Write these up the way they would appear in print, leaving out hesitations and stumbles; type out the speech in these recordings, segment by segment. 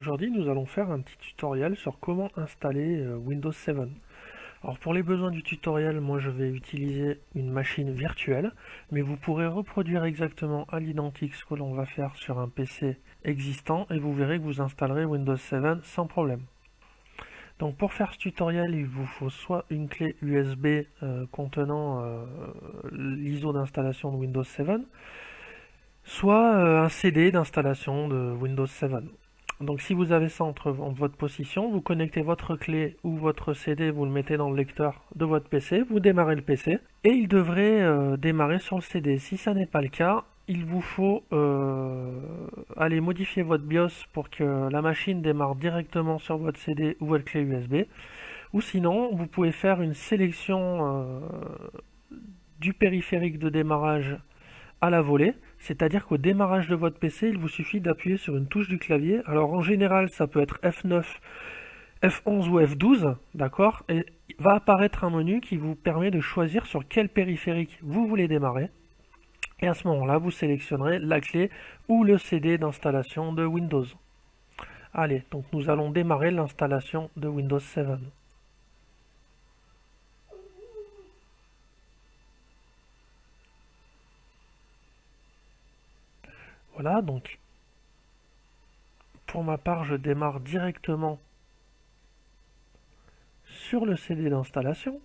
Aujourd'hui, nous allons faire un petit tutoriel sur comment installer Windows 7. Alors pour les besoins du tutoriel, moi je vais utiliser une machine virtuelle, mais vous pourrez reproduire exactement à l'identique ce que l'on va faire sur un PC existant et vous verrez que vous installerez Windows 7 sans problème. Donc pour faire ce tutoriel, il vous faut soit une clé USB contenant l'ISO d'installation de Windows 7, soit un CD d'installation de Windows 7. Donc si vous avez ça en votre position, vous connectez votre clé ou votre CD, vous le mettez dans le lecteur de votre PC, vous démarrez le PC et il devrait démarrer sur le CD. Si ça n'est pas le cas, il vous faut aller modifier votre BIOS pour que la machine démarre directement sur votre CD ou votre clé USB. Ou sinon, vous pouvez faire une sélection du périphérique de démarrage à la volée, c'est-à-dire qu'au démarrage de votre PC, il vous suffit d'appuyer sur une touche du clavier. Alors en général, ça peut être F9, F11 ou F12, d'accord? Et va apparaître un menu qui vous permet de choisir sur quel périphérique vous voulez démarrer. Et à ce moment-là, vous sélectionnerez la clé ou le CD d'installation de Windows. Allez, donc nous allons démarrer l'installation de Windows 7. Voilà, donc pour ma part, je démarre directement sur le CD d'installation.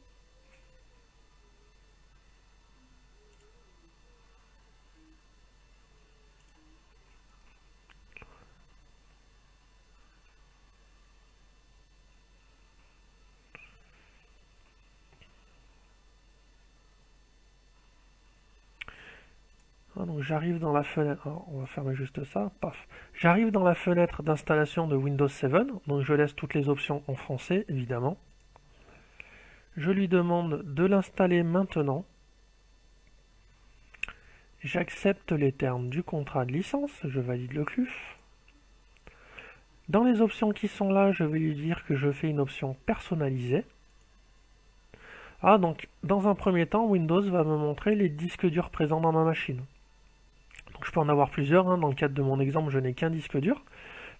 Donc j'arrive dans la fenêtre, on va fermer juste ça, paf. J'arrive dans la fenêtre d'installation de Windows 7, donc je laisse toutes les options en français évidemment. Je lui demande de l'installer maintenant. J'accepte les termes du contrat de licence, je valide le CLUF. Dans les options qui sont là, je vais lui dire que je fais une option personnalisée. Donc dans un premier temps, Windows va me montrer les disques durs présents dans ma machine. Donc je peux en avoir plusieurs, dans le cadre de mon exemple, je n'ai qu'un disque dur.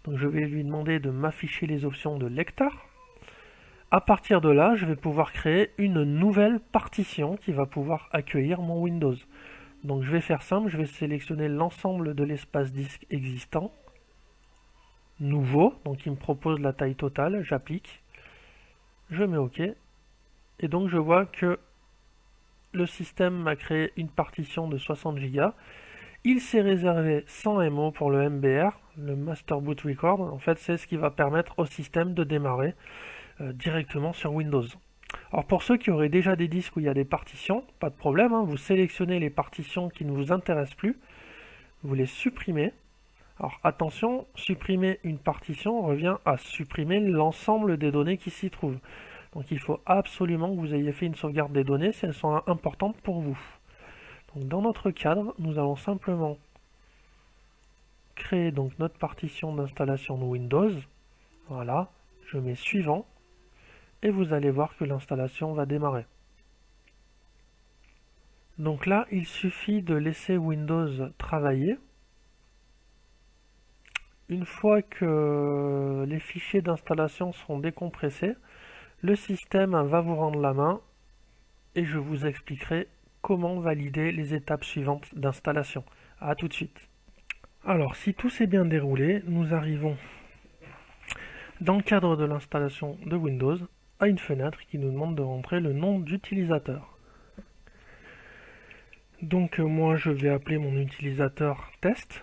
Donc je vais lui demander de m'afficher les options de lecteur. À partir de là, je vais pouvoir créer une nouvelle partition qui va pouvoir accueillir mon Windows. Donc je vais faire simple, je vais sélectionner l'ensemble de l'espace disque existant. Nouveau, donc il me propose la taille totale, j'applique. Je mets OK. Et donc je vois que le système m'a créé une partition de 60 Go. Il s'est réservé 100 MO pour le MBR, le Master Boot Record. En fait, c'est ce qui va permettre au système de démarrer directement sur Windows. Alors pour ceux qui auraient déjà des disques où il y a des partitions, pas de problème, vous sélectionnez les partitions qui ne vous intéressent plus, vous les supprimez. Alors attention, supprimer une partition revient à supprimer l'ensemble des données qui s'y trouvent. Donc il faut absolument que vous ayez fait une sauvegarde des données si elles sont importantes pour vous. Donc dans notre cadre, nous allons simplement créer donc notre partition d'installation de Windows. Voilà, je mets suivant et vous allez voir que l'installation va démarrer. Donc là, il suffit de laisser Windows travailler. Une fois que les fichiers d'installation seront décompressés, le système va vous rendre la main et je vous expliquerai comment valider les étapes suivantes d'installation. A tout de suite. Alors, si tout s'est bien déroulé, nous arrivons dans le cadre de l'installation de Windows à une fenêtre qui nous demande de rentrer le nom d'utilisateur. Donc moi je vais appeler mon utilisateur test.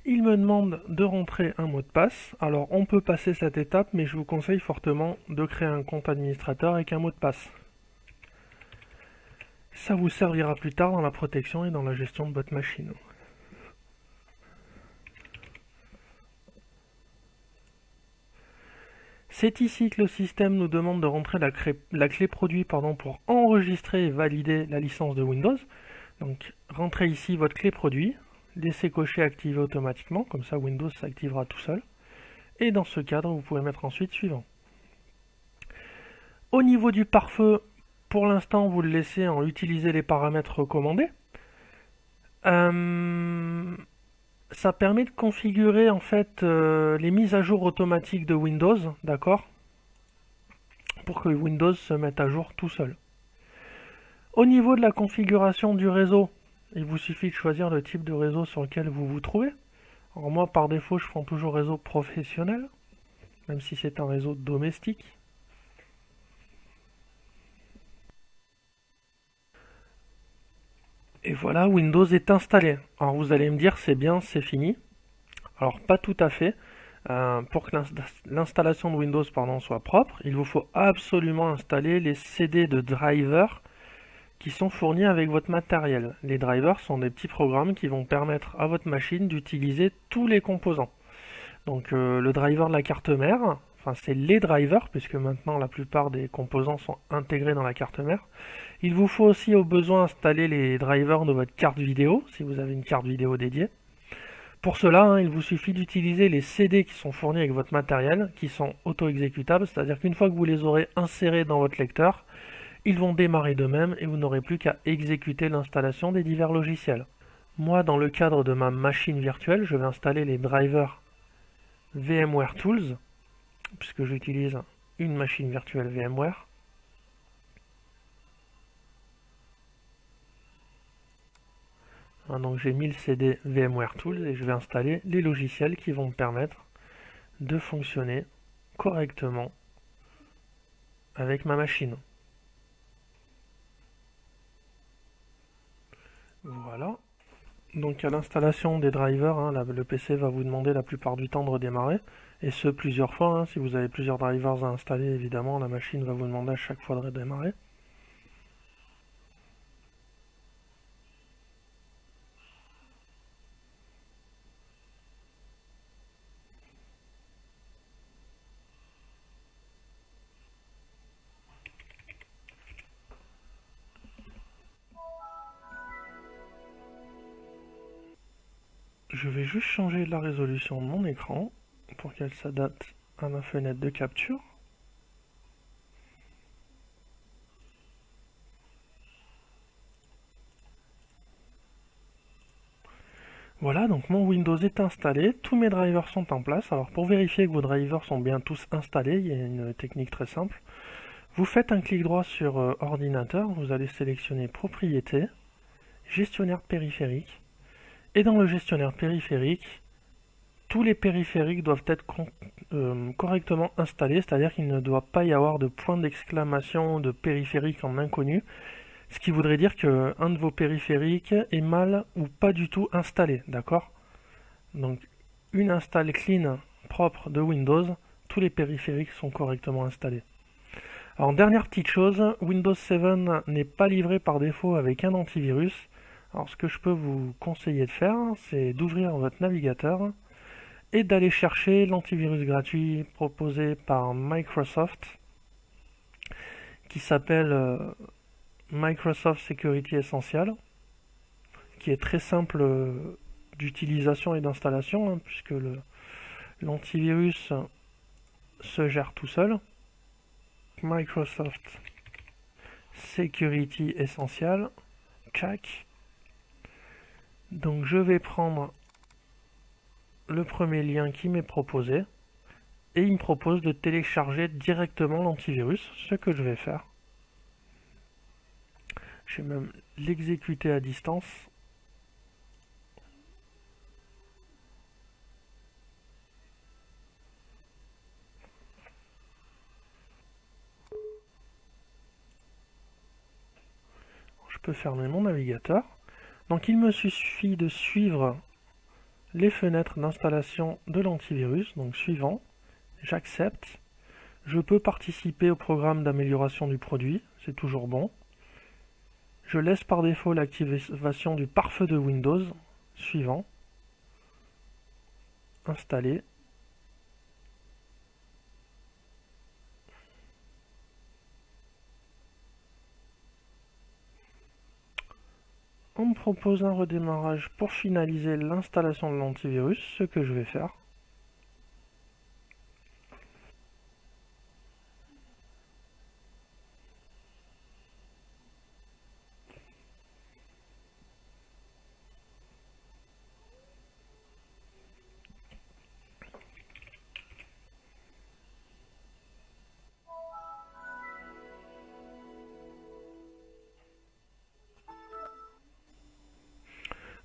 Il me demande de rentrer un mot de passe. Alors on peut passer cette étape, mais je vous conseille fortement de créer un compte administrateur avec un mot de passe. Ça vous servira plus tard dans la protection et dans la gestion de votre machine. C'est ici que le système nous demande de rentrer la clé produit pour enregistrer et valider la licence de Windows. Donc rentrez ici votre clé produit. Laissez cocher activer automatiquement, comme ça Windows s'activera tout seul. Et dans ce cadre, vous pouvez mettre ensuite suivant. Au niveau du pare-feu, pour l'instant, vous le laissez en utiliser les paramètres recommandés. Ça permet de configurer en fait les mises à jour automatiques de Windows, d'accord? Pour que Windows se mette à jour tout seul. Au niveau de la configuration du réseau, il vous suffit de choisir le type de réseau sur lequel vous vous trouvez. Alors moi, par défaut, je prends toujours réseau professionnel, même si c'est un réseau domestique. Et voilà, Windows est installé. Alors vous allez me dire, c'est bien, c'est fini. Alors pas tout à fait. Pour que l'installation de Windows soit propre, il vous faut absolument installer les CD de drivers qui sont fournis avec votre matériel. Les drivers sont des petits programmes qui vont permettre à votre machine d'utiliser tous les composants. Donc le driver de la carte mère, enfin c'est les drivers, puisque maintenant la plupart des composants sont intégrés dans la carte mère. Il vous faut aussi au besoin installer les drivers de votre carte vidéo, si vous avez une carte vidéo dédiée. Pour cela, il vous suffit d'utiliser les CD qui sont fournis avec votre matériel, qui sont auto-exécutables, c'est-à-dire qu'une fois que vous les aurez insérés dans votre lecteur, ils vont démarrer d'eux-mêmes et vous n'aurez plus qu'à exécuter l'installation des divers logiciels. Moi, dans le cadre de ma machine virtuelle, je vais installer les drivers VMware Tools, puisque j'utilise une machine virtuelle VMware. Donc j'ai mis le CD VMware Tools et je vais installer les logiciels qui vont me permettre de fonctionner correctement avec ma machine. Voilà. Donc à l'installation des drivers, le PC va vous demander la plupart du temps de redémarrer, et ce plusieurs fois. Si vous avez plusieurs drivers à installer, évidemment, la machine va vous demander à chaque fois de redémarrer. Je vais juste changer la résolution de mon écran pour qu'elle s'adapte à ma fenêtre de capture. Voilà, donc mon Windows est installé, tous mes drivers sont en place. Alors pour vérifier que vos drivers sont bien tous installés, il y a une technique très simple. Vous faites un clic droit sur ordinateur, vous allez sélectionner propriétés, gestionnaire périphérique, et dans le gestionnaire périphérique, tous les périphériques doivent être correctement installés, c'est-à-dire qu'il ne doit pas y avoir de point d'exclamation de périphérique en inconnu, ce qui voudrait dire qu'un de vos périphériques est mal ou pas du tout installé, d'accord? Donc une install clean propre de Windows, tous les périphériques sont correctement installés. Alors dernière petite chose, Windows 7 n'est pas livré par défaut avec un antivirus. Alors ce que je peux vous conseiller de faire, c'est d'ouvrir votre navigateur et d'aller chercher l'antivirus gratuit proposé par Microsoft qui s'appelle Microsoft Security Essential, qui est très simple d'utilisation et d'installation, puisque l'antivirus se gère tout seul. Microsoft Security Essential, check. Donc je vais prendre le premier lien qui m'est proposé et il me propose de télécharger directement l'antivirus, ce que je vais faire. Je vais même l'exécuter à distance. Je peux fermer mon navigateur. Donc il me suffit de suivre les fenêtres d'installation de l'antivirus. Donc suivant, j'accepte. Je peux participer au programme d'amélioration du produit, c'est toujours bon. Je laisse par défaut l'activation du pare-feu de Windows, suivant. Installer. On me propose un redémarrage pour finaliser l'installation de l'antivirus, ce que je vais faire.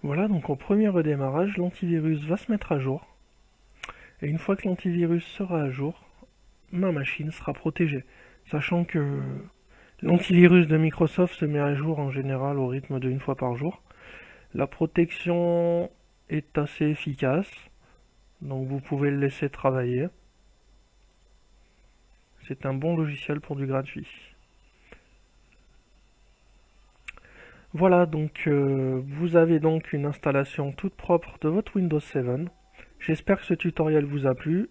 Voilà, donc au premier redémarrage, l'antivirus va se mettre à jour. Et une fois que l'antivirus sera à jour, ma machine sera protégée. Sachant que l'antivirus de Microsoft se met à jour en général au rythme de 1 fois par jour. La protection est assez efficace, donc vous pouvez le laisser travailler. C'est un bon logiciel pour du gratuit. Voilà, donc vous avez donc une installation toute propre de votre Windows 7. J'espère que ce tutoriel vous a plu.